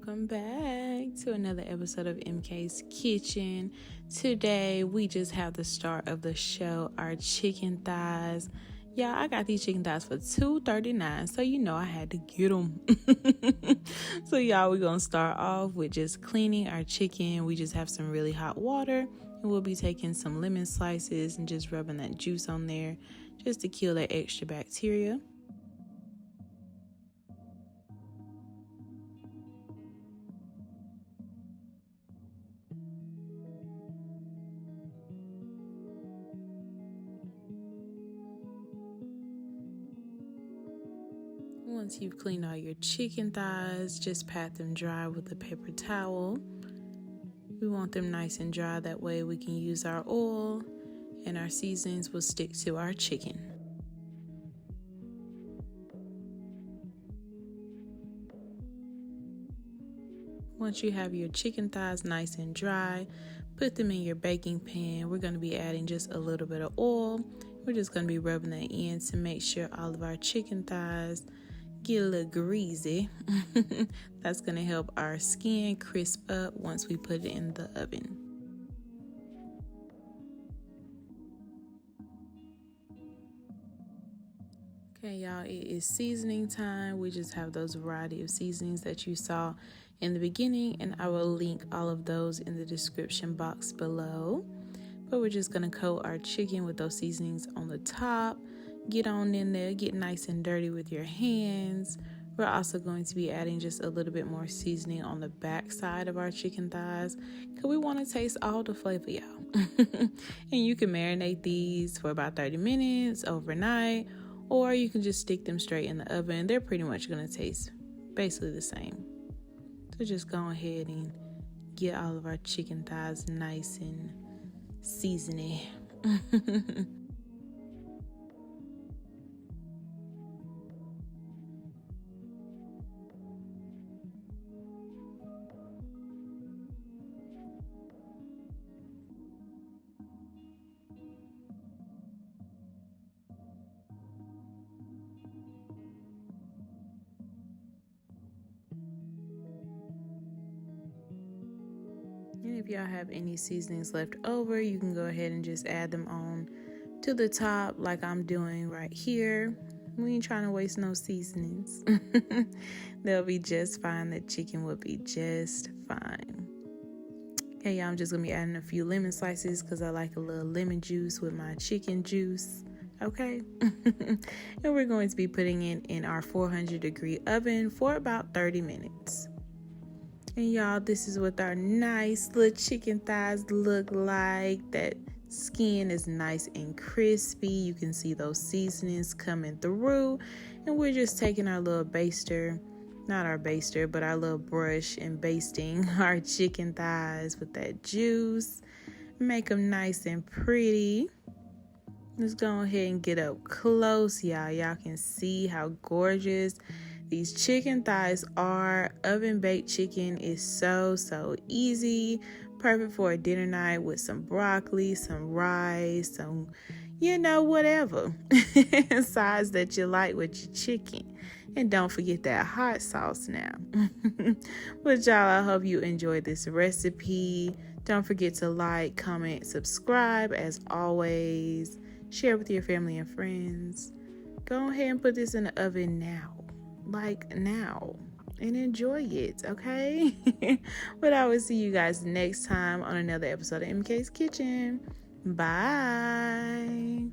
Welcome back to another episode of MK's Kitchen. Today we just have the start of the show, our chicken thighs. Y'all, I got these chicken thighs for $2.39, so you know I had to get them. So y'all, we're gonna start off with just cleaning our chicken. We just have some really hot water, and we'll be taking some lemon slices and just rubbing that juice on there just to kill that extra bacteria. Once you've cleaned all your chicken thighs, just pat them dry with a paper towel. We want them nice and dry, that way we can use our oil and our seasonings will stick to our chicken. Once you have your chicken thighs nice and dry, put them in your baking pan. We're going to be adding just a little bit of oil. We're just going to be rubbing that in to make sure all of our chicken thighs get a little greasy. That's going to help our skin crisp up once we put it in the oven. Okay, y'all, it is seasoning time. We just have those variety of seasonings that you saw in the beginning, and I will link all of those in the description box below. But we're just going to coat our chicken with those seasonings on the top. Get on in there, get nice and dirty with your hands. We're also going to be adding just a little bit more seasoning on the back side of our chicken thighs because we want to taste all the flavor, y'all. And you can marinate these for about 30 minutes overnight, or you can just stick them straight in the oven. They're pretty much going to taste basically the same. So just go ahead and get all of our chicken thighs nice and seasony. And if y'all have any seasonings left over, you can go ahead and just add them on to the top like I'm doing right here. We ain't trying to waste no seasonings. They'll be just fine. The chicken will be just fine. Okay, y'all, I'm just going to be adding a few lemon slices because I like a little lemon juice with my chicken juice. Okay. And we're going to be putting it in our 400-degree oven for about 30 minutes. And y'all, this is what our nice little chicken thighs look like. That skin is nice and crispy. You can see those seasonings coming through. And we're just taking our little baster, not our baster, but our little brush, and basting our chicken thighs with that juice. Make them nice and pretty. Let's go ahead and get up close, y'all. Y'all can see how gorgeous these chicken thighs are. Oven baked chicken is so easy. Perfect for a dinner night with some broccoli, some rice, some, whatever sides that you like with your chicken. And don't forget that hot sauce now. But y'all, I hope you enjoyed this recipe. Don't forget to like, comment, subscribe as always. Share with your family and friends. Go ahead and put this in the oven now. Now, and enjoy it, okay? But I will see you guys next time on another episode of MK's Kitchen. Bye.